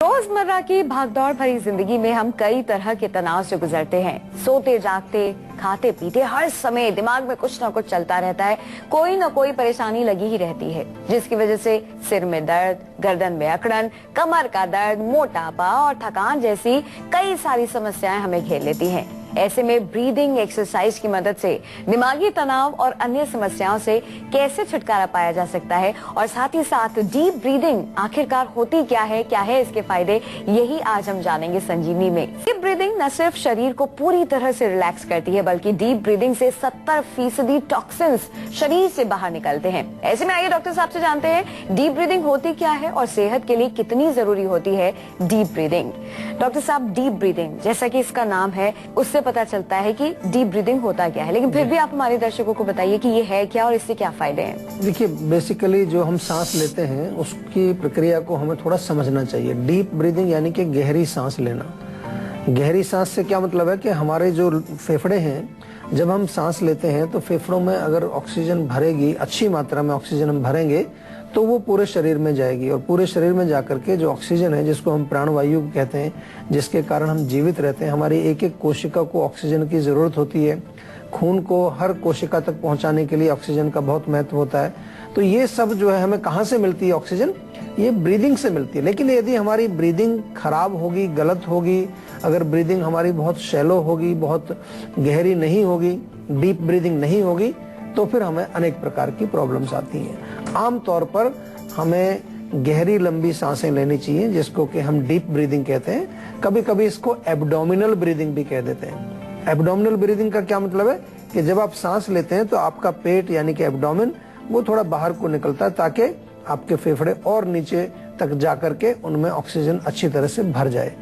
रोजमर्रा की भागदौड़ भरी जिंदगी में हम कई तरह के तनाव से गुजरते हैं। सोते जागते खाते पीते हर समय दिमाग में कुछ न कुछ चलता रहता है। कोई न कोई परेशानी लगी ही रहती है, जिसकी वजह से सिर में दर्द, गर्दन में अकड़न, कमर का दर्द, मोटापा और थकान जैसी कई सारी समस्याएं हमें घेर लेती हैं। ऐसे में ब्रीदिंग एक्सरसाइज की मदद से दिमागी तनाव और अन्य समस्याओं से कैसे छुटकारा पाया जा सकता है और साथ ही साथ डीप ब्रीदिंग आखिरकार होती क्या है इसके फायदे, यही आज हम जानेंगे संजीवनी में। डीप ब्रीदिंग न सिर्फ शरीर को पूरी तरह से रिलैक्स करती है, बल्कि डीप ब्रीदिंग से 70% टॉक्सिन्स शरीर से बाहर निकलते हैं। ऐसे में आइए डॉक्टर साहब से जानते हैं डीप ब्रीदिंग होती क्या है और सेहत के लिए कितनी जरूरी होती है डीप ब्रीदिंग। डॉक्टर साहब, डीप ब्रीदिंग जैसा कि इसका नाम है उससे पता चलता है कि डीप ब्रीदिंग होता क्या है, लेकिन फिर भी आप हमारे दर्शकों को बताइए कि ये है क्या और इससे क्या फायदे हैं। देखिए, बेसिकली जो हम सांस लेते हैं उसकी प्रक्रिया को हमें थोड़ा समझना चाहिए। डीप ब्रीदिंग यानी कि गहरी सांस लेना। गहरी सांस से क्या मतलब है कि हमारे जो फेफड़े हैं, जब हम सांस लेते हैं तो फेफड़ों में अगर ऑक्सीजन भरेगी, अच्छी मात्रा में ऑक्सीजन हम भरेंगे तो वो पूरे शरीर में जाएगी और पूरे शरीर में जाकर के जो ऑक्सीजन है, जिसको हम प्राणवायु कहते हैं, जिसके कारण हम जीवित रहते हैं, हमारी एक एक कोशिका को ऑक्सीजन की जरूरत होती है। खून को हर कोशिका तक पहुंचाने के लिए ऑक्सीजन का बहुत महत्व होता है। तो ये सब जो है हमें कहाँ से मिलती है ऑक्सीजन? ये ब्रीदिंग से मिलती है। लेकिन यदि हमारी ब्रीदिंग खराब होगी, गलत होगी, अगर ब्रीदिंग हमारी बहुत शैलो होगी, बहुत गहरी नहीं होगी, डीप ब्रीदिंग नहीं होगी, तो फिर हमें अनेक प्रकार की प्रॉब्लम्स आती हैं। आमतौर पर हमें गहरी लंबी सांसें लेनी चाहिए, जिसको कि हम डीप ब्रीदिंग कहते हैं। कभी कभी इसको एब्डोमिनल ब्रीदिंग भी कह देते हैं। एब्डोमिनल ब्रीदिंग का क्या मतलब है कि जब आप सांस लेते हैं तो आपका पेट यानी कि एब्डोमिन वो थोड़ा बाहर को निकलता है, ताकि आपके फेफड़े और नीचे तक जाकर के उनमें ऑक्सीजन अच्छी तरह से भर जाए।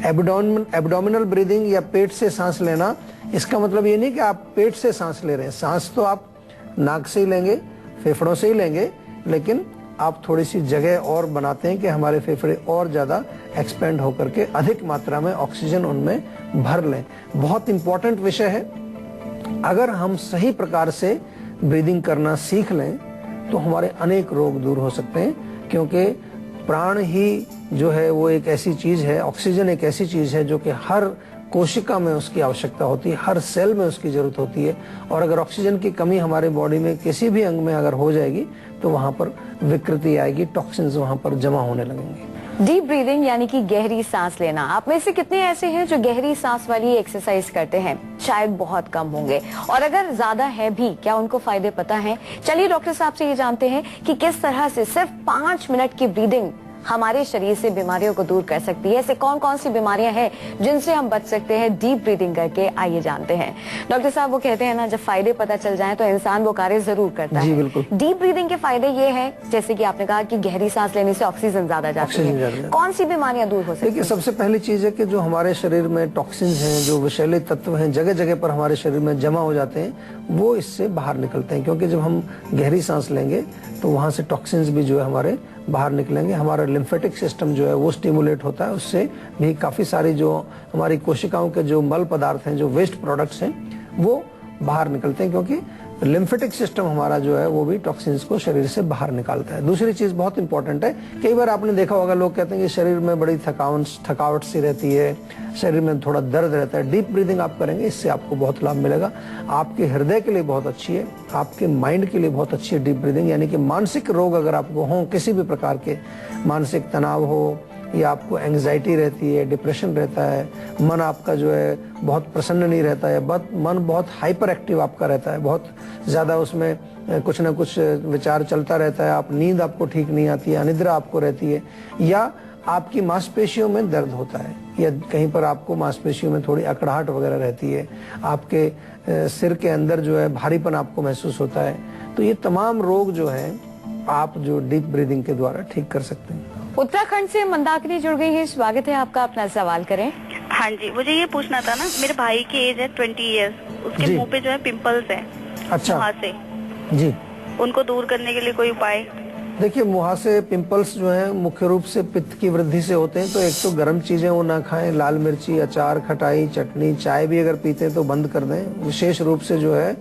एब्डोमिनल ब्रीदिंग या पेट से सांस लेना, इसका मतलब ये नहीं कि आप पेट से सांस ले रहे हैं। सांस तो आप नाक से ही लेंगे, फेफड़ों से ही लेंगे, लेकिन आप थोड़ी सी जगह और बनाते हैं कि हमारे फेफड़े और ज्यादा एक्सपेंड होकर के अधिक मात्रा में ऑक्सीजन उनमें भर लें। बहुत इंपॉर्टेंट विषय है। अगर हम सही प्रकार से ब्रीदिंग करना सीख लें तो हमारे अनेक रोग दूर हो सकते हैं, क्योंकि प्राण ही जो है वो एक ऐसी चीज है, ऑक्सीजन एक ऐसी चीज है जो कि हर कोशिका में उसकी आवश्यकता होती है, हर सेल में उसकी जरूरत होती है। और अगर ऑक्सीजन की कमी हमारे बॉडी में किसी भी अंग में अगर हो जाएगी तो वहां पर विकृति आएगी, टॉक्सिन्स वहां पर जमा होने लगेंगे। डीप ब्रीदिंग यानी कि गहरी सांस लेना। आप में से कितने ऐसे हैं जो गहरी सांस वाली एक्सरसाइज करते हैं? शायद बहुत कम होंगे, और अगर ज्यादा है भी, क्या उनको फायदे पता है? चलिए डॉक्टर साहब से ये जानते हैं कि किस तरह से सिर्फ 5 मिनट की ब्रीदिंग हमारे शरीर से बीमारियों को दूर कर सकती है। ऐसे कौन कौन सी बीमारियां हैं जिनसे हम बच सकते हैं डीप ब्रीदिंग करके? आइए जानते हैं। डॉक्टर साहब, वो कहते हैं ना, जब फायदे पता चल जाएं तो इंसान वो कार्य जरूर करता है। बिल्कुल। डीप ब्रीदिंग के फायदे ये हैं, जैसे कि आपने कहा कि गहरी सांस लेने से ऑक्सीजन ज्यादा जाती है। कौन सी बीमारियां दूर हो सकती है? देखिए, सबसे पहली चीज है कि जो हमारे शरीर में टॉक्सिन्स हैं, जो विषैले तत्व हैं, जगह जगह पर हमारे शरीर में जमा हो जाते हैं, वो इससे बाहर निकलते हैं। क्योंकि जब हम गहरी सांस लेंगे तो वहां से टॉक्सिन्स भी जो है हमारे बाहर निकलेंगे। हमारा लिम्फेटिक सिस्टम जो है वो स्टिमुलेट होता है, उससे भी काफी सारी जो हमारी कोशिकाओं के जो मल पदार्थ हैं, जो वेस्ट प्रोडक्ट्स हैं, वो बाहर निकलते हैं, क्योंकि लिम्फेटिक सिस्टम हमारा जो है वो भी टॉक्सिन्स को शरीर से बाहर निकालता है। दूसरी चीज बहुत इंपॉर्टेंट है, कई बार आपने देखा होगा लोग कहते हैं कि शरीर में बड़ी थकावट सी रहती है, शरीर में थोड़ा दर्द रहता है। डीप ब्रीदिंग आप करेंगे, इससे आपको बहुत लाभ मिलेगा। आपके हृदय के लिए बहुत अच्छी है, आपके माइंड के लिए बहुत अच्छी है डीप ब्रीदिंग। यानी कि मानसिक रोग अगर आपको हो, किसी भी प्रकार के मानसिक तनाव हो, या आपको एंग्जाइटी रहती है, डिप्रेशन रहता है, मन आपका जो है बहुत प्रसन्न नहीं रहता है, मन बहुत हाइपर एक्टिव आपका रहता है, बहुत ज्यादा उसमें कुछ ना कुछ विचार चलता रहता है, आप नींद आपको ठीक नहीं आती है, अनिद्रा आपको रहती है, या आपकी मांसपेशियों में दर्द होता है, या कहीं पर आपको मांसपेशियों में थोड़ी अकड़ाहट वगैरह रहती है, आपके सिर के अंदर जो है भारीपन आपको महसूस होता है, तो ये तमाम रोग जो है आप जो डीप ब्रीदिंग के द्वारा ठीक कर सकते हैं। उत्तराखंड से मंदाकिनी जुड़ गई है, स्वागत है आपका, अपना सवाल करें। हाँ जी, मुझे ये पूछना था ना, मेरे भाई की एज है 20 इयर्स, उसके मुंह पे जो है पिंपल्स है। अच्छा। मुहासे जी, उनको दूर करने के लिए कोई उपाय? देखिए, मुहासे पिंपल्स जो है मुख्य रूप से पित्त की वृद्धि से होते हैं। तो एक तो गर्म चीजें वो ना खाएं, लाल मिर्ची, अचार, खटाई, चटनी, चाय भी अगर पीते हैं तो बंद कर दें। विशेष रूप से जो है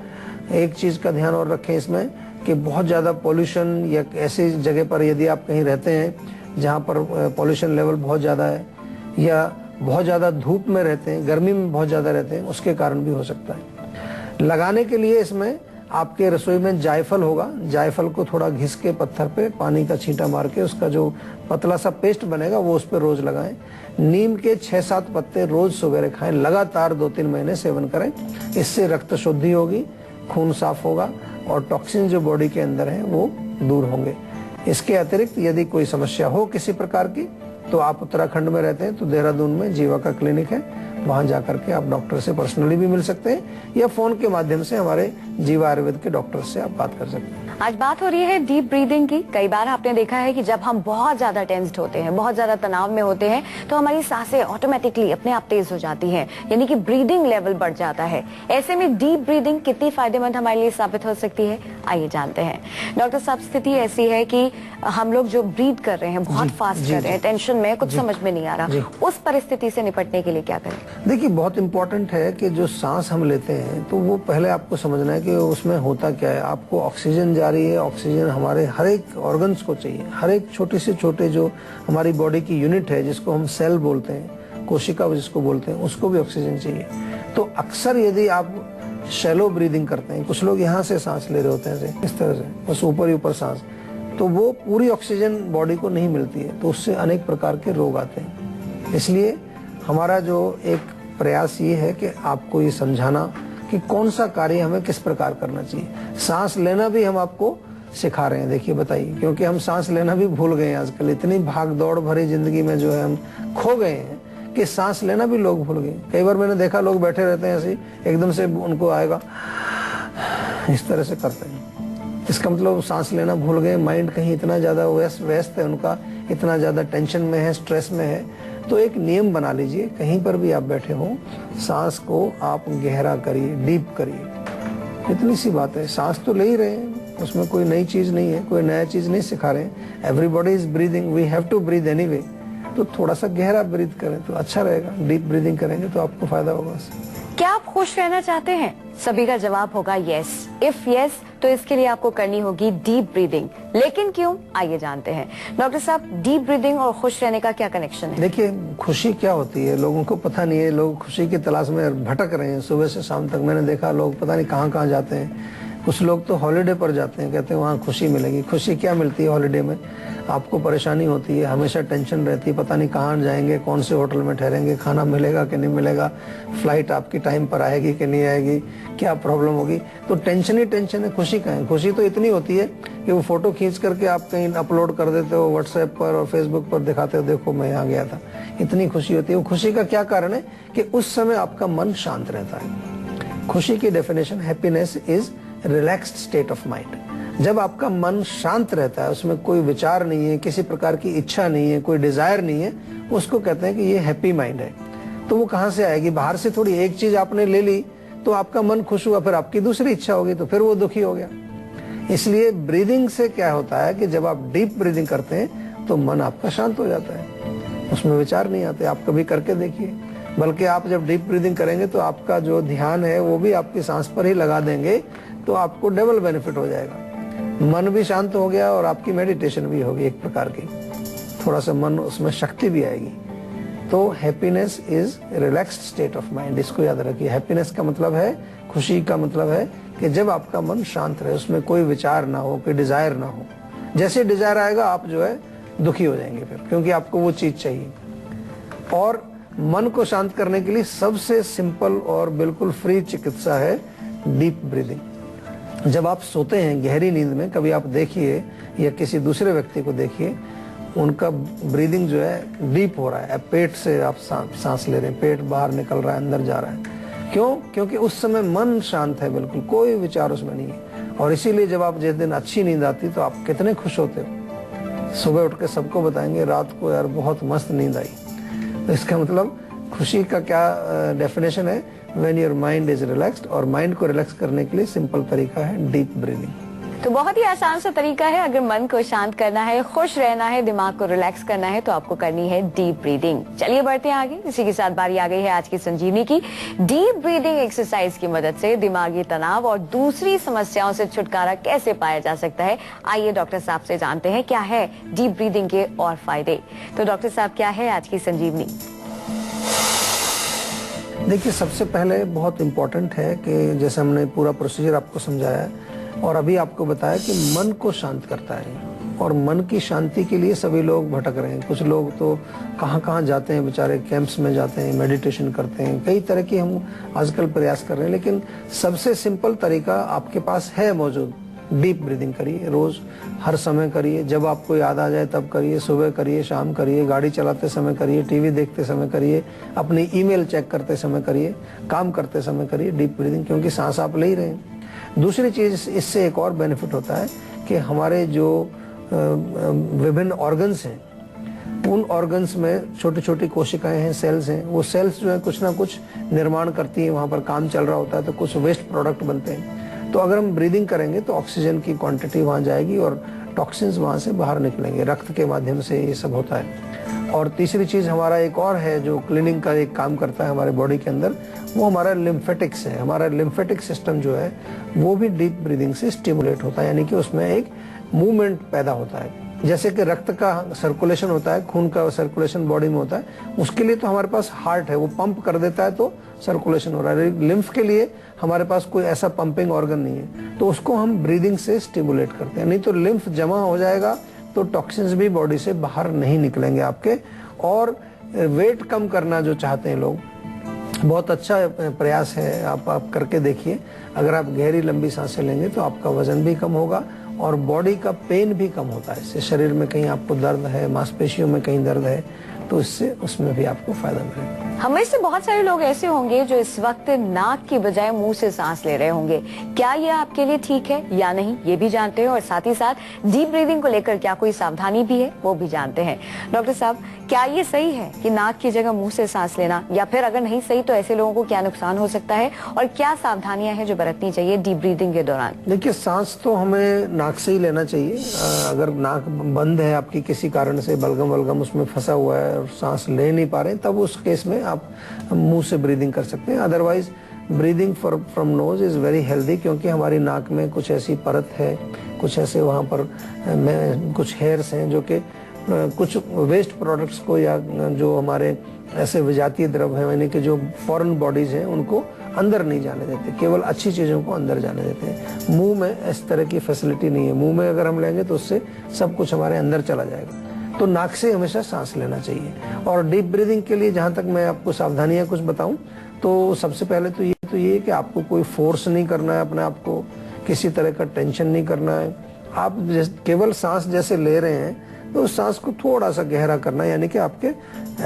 एक चीज का ध्यान और रखें इसमें कि बहुत ज्यादा पोल्यूशन या ऐसी जगह पर यदि आप कहीं रहते हैं जहाँ पर पॉल्यूशन लेवल बहुत ज़्यादा है, या बहुत ज़्यादा धूप में रहते हैं, गर्मी में बहुत ज़्यादा रहते हैं, उसके कारण भी हो सकता है। लगाने के लिए इसमें आपके रसोई में जायफल होगा, जायफल को थोड़ा घिस के पत्थर पे पानी का छींटा मार के उसका जो पतला सा पेस्ट बनेगा वो उस पर रोज लगाएं। नीम के 6-7 पत्ते रोज सवेरे खाएं, लगातार 2-3 महीने सेवन करें। इससे रक्त शुद्धि होगी, खून साफ होगा और टॉक्सिन जो बॉडी के अंदर है वो दूर होंगे। इसके अतिरिक्त यदि कोई समस्या हो किसी प्रकार की तो आप उत्तराखंड में रहते हैं तो देहरादून में जीवा का क्लिनिक है, वहां जाकर के आप डॉक्टर से पर्सनली भी मिल सकते हैं या फोन के माध्यम से हमारे जीवा आयुर्वेद के डॉक्टर से आप बात कर सकते हैं। आज बात हो रही है डीप ब्रीदिंग की। कई बार आपने देखा है कि जब हम बहुत ज्यादा टेंस्ड होते हैं, बहुत ज्यादा तनाव में होते हैं, तो हमारी सांसें ऑटोमेटिकली अपने आप तेज हो जाती हैं, यानी कि ब्रीदिंग लेवल बढ़ जाता है। ऐसे में डीप ब्रीदिंग कितनी फायदेमंद हमारे लिए साबित हो सकती है, आइए जानते हैं। डॉक्टर साहब, स्थिति ऐसी है कि हम लोग जो ब्रीद कर रहे हैं, बहुत फास्ट कर रहे हैं, टेंशन में कुछ समझ में नहीं आ रहा, उस परिस्थिति से निपटने के लिए क्या करें? देखिए, बहुत इंपॉर्टेंट है कि जो सांस हम लेते हैं तो वो पहले आपको समझना है कि उसमें होता क्या है। आपको ऑक्सीजन जा रही है, ऑक्सीजन हमारे हर एक ऑर्गन्स को चाहिए, हर एक छोटे से छोटे जो हमारी बॉडी की यूनिट है जिसको हम सेल बोलते हैं, कोशिका जिसको बोलते हैं, उसको भी ऑक्सीजन चाहिए। तो अक्सर यदि आप शैलो ब्रीदिंग करते हैं, कुछ लोग यहाँ से सांस ले रहे होते हैं इस तरह से, बस ऊपर ही ऊपर सांस, तो वो पूरी ऑक्सीजन बॉडी को नहीं मिलती है, तो उससे अनेक प्रकार के रोग आते हैं। इसलिए हमारा जो एक प्रयास ये है कि आपको ये समझाना कि कौन सा कार्य हमें किस प्रकार करना चाहिए। सांस लेना भी हम आपको सिखा रहे हैं, देखिए बताइए, क्योंकि हम सांस लेना भी भूल गए हैं आजकल। इतनी भाग दौड़ भरी जिंदगी में जो है हम खो गए हैं कि सांस लेना भी लोग भूल गए। कई बार मैंने देखा लोग बैठे रहते हैं ऐसे, एकदम से उनको आएगा, इस तरह से करते हैं। इसका मतलब सांस लेना भूल गए, माइंड कहीं इतना ज्यादा व्यस्त है उनका, इतना ज्यादा टेंशन में है, स्ट्रेस में है। तो एक नियम बना लीजिए, कहीं पर भी आप बैठे हो, सांस को आप गहरा करिए, डीप करिए। इतनी सी बात है, सांस तो ले ही रहे हैं, उसमें कोई नई चीज नहीं है, कोई नया चीज नहीं सिखा रहे हैं। Everybody is breathing, we have to breathe anyway. तो थोड़ा सा गहरा ब्रीद करें तो अच्छा रहेगा। डीप ब्रीदिंग करेंगे तो आपको फायदा होगा। क्या आप खुश रहना चाहते हैं? सभी का जवाब होगा यस। इफ यस, तो इसके लिए आपको करनी होगी डीप ब्रीदिंग। लेकिन क्यों, आइए जानते हैं। डॉक्टर साहब, डीप ब्रीदिंग और खुश रहने का क्या कनेक्शन है? देखिए, खुशी क्या होती है लोगों को पता नहीं है। लोग खुशी की तलाश में भटक रहे हैं सुबह से शाम तक। मैंने देखा लोग पता नहीं कहाँ कहाँ जाते हैं। कुछ लोग तो हॉलिडे पर जाते हैं, कहते हैं वहाँ खुशी मिलेगी। खुशी क्या मिलती है हॉलिडे में? आपको परेशानी होती है, हमेशा टेंशन रहती है, पता नहीं कहाँ जाएंगे, कौन से होटल में ठहरेंगे, खाना मिलेगा कि नहीं मिलेगा, फ्लाइट आपकी टाइम पर आएगी कि नहीं आएगी, क्या प्रॉब्लम होगी। तो टेंशन ही टेंशन है। खुशी कहाँ है? खुशी तो इतनी होती है कि वो फोटो खींच करके आप कहीं अपलोड कर देते हो व्हाट्सएप पर और फेसबुक पर, दिखाते हो देखो मैं यहाँ गया था। इतनी खुशी होती है। वो खुशी का क्या कारण है कि उस समय आपका मन शांत रहता है। खुशी की definition, happiness is relaxed state of mind. जब आपका मन शांत रहता है, उसमें कोई विचार नहीं है, किसी प्रकार की इच्छा नहीं है, कोई डिजायर नहीं है, उसको कहते हैं कि ये हैप्पी माइंड है। तो वो कहाँ से आएगी? बाहर से थोड़ी। एक चीज आपने ले ली तो आपका मन खुश हुआ, फिर आपकी दूसरी इच्छा होगी तो फिर वो दुखी हो गया। इसलिए ब्रीदिंग से क्या होता है कि जब आप डीप ब्रीदिंग करते हैं तो मन आपका शांत हो जाता है, उसमें विचार नहीं आते। आप कभी करके देखिए। बल्कि आप जब डीप ब्रीदिंग करेंगे तो आपका जो ध्यान है वो भी आपकी सांस पर ही लगा देंगे, तो आपको डबल बेनिफिट हो जाएगा। मन भी शांत हो गया और आपकी मेडिटेशन भी होगी एक प्रकार की, थोड़ा सा मन उसमें शक्ति भी आएगी। तो happiness is relaxed state of mind, इसको याद रखिए। हैप्पीनेस का मतलब है, खुशी का मतलब है कि जब आपका मन शांत रहे, उसमें कोई विचार ना हो, कोई डिजायर ना हो। जैसे डिजायर आएगा आप जो है दुखी हो जाएंगे फिर, क्योंकि आपको वो चीज चाहिए। और मन को शांत करने के लिए सबसे सिंपल और बिल्कुल फ्री चिकित्सा है डीप ब्रीदिंग। जब आप सोते हैं गहरी नींद में, कभी आप देखिए या किसी दूसरे व्यक्ति को देखिए, उनका ब्रीदिंग जो है डीप हो रहा है। पेट से आप सांस ले रहे हैं, पेट बाहर निकल रहा है, अंदर जा रहा है। क्यों? क्योंकि उस समय मन शांत है, बिल्कुल कोई विचार उसमें नहीं है। और इसीलिए जब आप जिस दिन अच्छी नींद आती तो आप कितने खुश होते हो। सुबह उठ के सबको बताएंगे रात को यार बहुत मस्त नींद आई। तो इसका मतलब खुशी का क्या डेफिनेशन है? When your mind is relaxed. और माइंड को रिलैक्स करने के लिए सिंपल तरीका है डीप ब्रीदिंग। तो बहुत ही आसान सा तरीका है, अगर मन को शांत करना है, खुश रहना है, दिमाग को रिलैक्स करना है तो आपको करनी है डीप ब्रीदिंग। चलिए बढ़ते हैं आगे। इसी के साथ बारी आ गई है आज की संजीवनी की। डीप ब्रीदिंग एक्सरसाइज की मदद से दिमागी तनाव और दूसरी समस्याओं से छुटकारा कैसे पाया जा सकता है, आइए डॉक्टर साहब से जानते हैं क्या है डीप ब्रीदिंग के और फायदे। तो डॉक्टर साहब, क्या है आज की संजीवनी? देखिए, सबसे पहले बहुत इम्पोर्टेंट है कि जैसे हमने पूरा प्रोसीजर आपको समझाया है और अभी आपको बताया कि मन को शांत करता है, और मन की शांति के लिए सभी लोग भटक रहे हैं। कुछ लोग तो कहाँ कहाँ जाते हैं, बेचारे कैंप्स में जाते हैं, मेडिटेशन करते हैं, कई तरह की हम आजकल प्रयास कर रहे हैं, लेकिन सबसे सिंपल तरीका आपके पास है मौजूद। डीप ब्रीदिंग करिए, रोज हर समय करिए, जब आपको याद आ जाए तब करिए, सुबह करिए, शाम करिए, गाड़ी चलाते समय करिए, टीवी देखते समय करिए, अपनी ईमेल चेक करते समय करिए, काम करते समय करिए डीप ब्रीदिंग, क्योंकि सांस आप ले ही रहे हैं। दूसरी चीज, इससे एक और बेनिफिट होता है कि हमारे जो विभिन्न ऑर्गन्स हैं, उन ऑर्गन्स में छोटी छोटी कोशिकाएं हैं, सेल्स हैं, वो सेल्स जो है कुछ ना कुछ निर्माण करती है, वहां पर काम चल रहा होता है तो कुछ वेस्ट प्रोडक्ट बनते हैं। तो अगर हम ब्रीदिंग करेंगे तो ऑक्सीजन की क्वांटिटी वहां जाएगी और टॉक्सिन्स वहां से बाहर निकलेंगे, रक्त के माध्यम से ये सब होता है। और तीसरी चीज हमारा एक और है जो क्लीनिंग का एक काम करता है हमारे बॉडी के अंदर, वो हमारा लिम्फेटिक्स है। हमारा लिम्फेटिक सिस्टम जो है वो भी डीप ब्रीदिंग से स्टिमुलेट होता है, यानी कि उसमें एक मूवमेंट पैदा होता है। जैसे कि रक्त का सर्कुलेशन होता है, खून का सर्कुलेशन बॉडी में होता है, उसके लिए तो हमारे पास हार्ट है, वो पंप कर देता है तो सर्कुलेशन हो रहा है। लिम्फ के लिए हमारे पास कोई ऐसा पंपिंग ऑर्गन नहीं है, तो उसको हम ब्रीदिंग से स्टिमुलेट करते हैं। नहीं तो लिम्फ जमा हो जाएगा तो टॉक्सिन्स भी बॉडी से बाहर नहीं निकलेंगे आपके। और वेट कम करना जो चाहते हैं लोग, बहुत अच्छा प्रयास है, आप करके देखिए। अगर आप गहरी लंबी सांसें लेंगे तो आपका वजन भी कम होगा और बॉडी का पेन भी कम होता है। इससे शरीर में कहीं आपको दर्द है, मांसपेशियों में कहीं दर्द है, तो इससे उसमें भी आपको फायदा मिलेगा। हमें से बहुत सारे लोग ऐसे होंगे जो इस वक्त नाक की बजाय मुंह से सांस ले रहे होंगे। क्या ये आपके लिए ठीक है या नहीं, ये भी जानते हैं, और साथ ही साथ डीप ब्रीदिंग को लेकर क्या कोई सावधानी भी है वो भी जानते हैं। डॉक्टर साहब, क्या ये सही है कि नाक की जगह मुंह से सांस लेना, या फिर अगर नहीं सही तो ऐसे लोगों को क्या नुकसान हो सकता है और क्या सावधानियां हैं जो बरतनी चाहिए डीप ब्रीदिंग के दौरान? देखिए, सांस तो हमें नाक से ही लेना चाहिए। अगर नाक बंद है आपकी किसी कारण से, बलगम वलगम उसमें फंसा हुआ है और सांस ले नहीं पा रहे, तब उस केस में आप मुंह से ब्रीदिंग कर सकते हैं। Otherwise breathing from knows is very healthy, क्योंकि हमारी नाक में कुछ ऐसी परत है, कुछ ऐसे वहाँ पर कुछ हेयर्स हैं जो कि कुछ वेस्ट प्रोडक्ट्स को या जो हमारे ऐसे विजातीय द्रव्य हैं, यानी कि जो फॉरेन बॉडीज हैं, उनको अंदर नहीं जाने देते, केवल अच्छी चीजों को अंदर जाने देते हैं। मुंह में इस तरह की फैसिलिटी नहीं है। मुंह में अगर हम लेंगे तो उससे सब कुछ हमारे अंदर चला जाएगा। तो नाक से हमेशा सांस लेना चाहिए। और डीप ब्रीदिंग के लिए जहां तक मैं आपको सावधानियां कुछ बताऊं, तो सबसे पहले तो ये कि आपको कोई फोर्स नहीं करना है, अपने आप को किसी तरह का टेंशन नहीं करना है। आप केवल सांस जैसे ले रहे हैं तो उस सांस को थोड़ा सा गहरा करना है, यानी कि आपके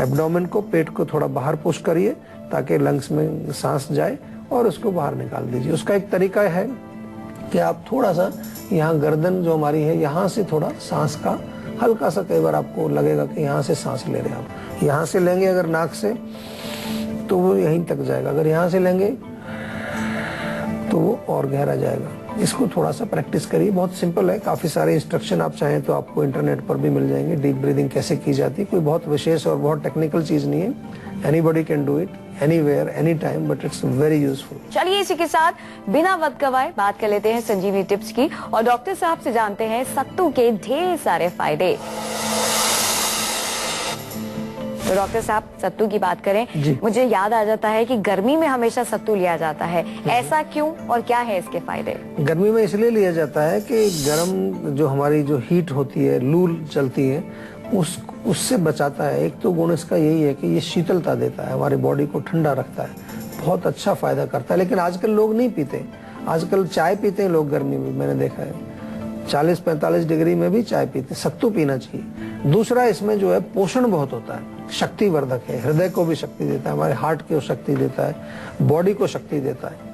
एब्डोमेन को, पेट को थोड़ा बाहर पुश करिए ताकि लंग्स में सांस जाए और उसको बाहर निकाल दीजिए। उसका एक तरीका है कि आप थोड़ा सा यहाँ गर्दन जो हमारी है, यहाँ से थोड़ा सांस का हल्का सा, कई बार आपको लगेगा कि यहाँ से सांस ले रहे हैं आप। यहाँ से लेंगे अगर नाक से तो वो यहीं तक जाएगा, अगर यहाँ से लेंगे तो वो और गहरा जाएगा। इसको थोड़ा सा प्रैक्टिस करिए, बहुत सिंपल है। काफी सारे इंस्ट्रक्शन आप चाहें तो आपको इंटरनेट पर भी मिल जाएंगे, डीप ब्रीदिंग कैसे की जाती है। कोई बहुत विशेष और बहुत टेक्निकल चीज नहीं है। Anybody can do it anywhere any time, but it's very useful. चलिए इसी के साथ बिना वक्त गवाए बात कर लेते हैं संजीवनी टिप्स की और डॉक्टर साहब से जानते हैं सत्तू के ढेर सारे फायदे। तो डॉक्टर साहब, सत्तू की बात करें, मुझे याद आ जाता है कि गर्मी में हमेशा सत्तू लिया जाता है, ऐसा क्यों और क्या है इसके फायदे? गर्मी में इसलिए लिया जाता है कि गर्म जो हमारी जो हीट होती है, लू चलती है, उससे बचाता है। एक तो गुण इसका यही है कि ये शीतलता देता है, हमारी बॉडी को ठंडा रखता है, बहुत अच्छा फायदा करता है। लेकिन आजकल लोग नहीं पीते, आजकल चाय पीते हैं लोग गर्मी में, मैंने देखा है 40-45 डिग्री में भी चाय पीते। सत्तू पीना चाहिए। दूसरा, इसमें जो है पोषण बहुत होता है, शक्तिवर्धक है, हृदय को भी शक्ति देता है, हमारे हार्ट को शक्ति देता है, बॉडी को शक्ति देता है।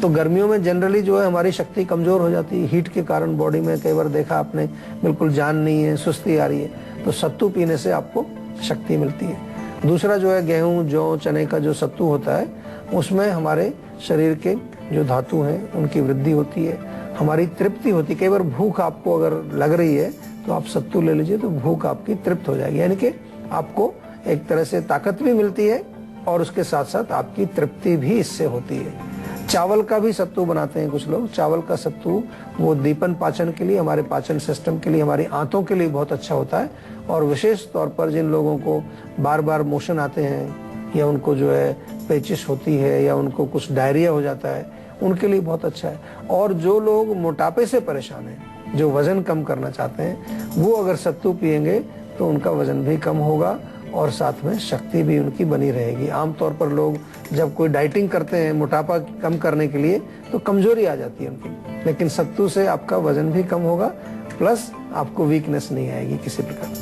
तो गर्मियों में जनरली जो है हमारी शक्ति कमजोर हो जाती है, हीट के कारण बॉडी में कई बार देखा आपने, बिल्कुल जान नहीं है, सुस्ती आ रही है, तो सत्तू पीने से आपको शक्ति मिलती है। दूसरा जो है गेहूं, जौ, चने का जो सत्तू होता है, उसमें हमारे शरीर के जो धातु हैं उनकी वृद्धि होती है, हमारी तृप्ति होती। कई बार भूख आपको अगर लग रही है तो आप सत्तू ले लीजिए, तो भूख आपकी तृप्त हो जाएगी, यानी कि आपको एक तरह से ताकत भी मिलती है और उसके साथ साथ आपकी तृप्ति भी इससे होती है। चावल का भी सत्तू बनाते हैं कुछ लोग। चावल का सत्तू वो दीपन पाचन के लिए, हमारे पाचन सिस्टम के लिए, हमारी आंतों के लिए बहुत अच्छा होता है। और विशेष तौर पर जिन लोगों को बार बार मोशन आते हैं या उनको जो है पेचिश होती है या उनको कुछ डायरिया हो जाता है, उनके लिए बहुत अच्छा है। और जो लोग मोटापे से परेशान हैं, जो वजन कम करना चाहते हैं, वो अगर सत्तू पिएंगे तो उनका वजन भी कम होगा और साथ में शक्ति भी उनकी बनी रहेगी। आमतौर पर लोग जब कोई डाइटिंग करते हैं मोटापा कम करने के लिए तो कमजोरी आ जाती है उनकी, लेकिन सत्तू से आपका वजन भी कम होगा, प्लस आपको वीकनेस नहीं आएगी किसी प्रकार।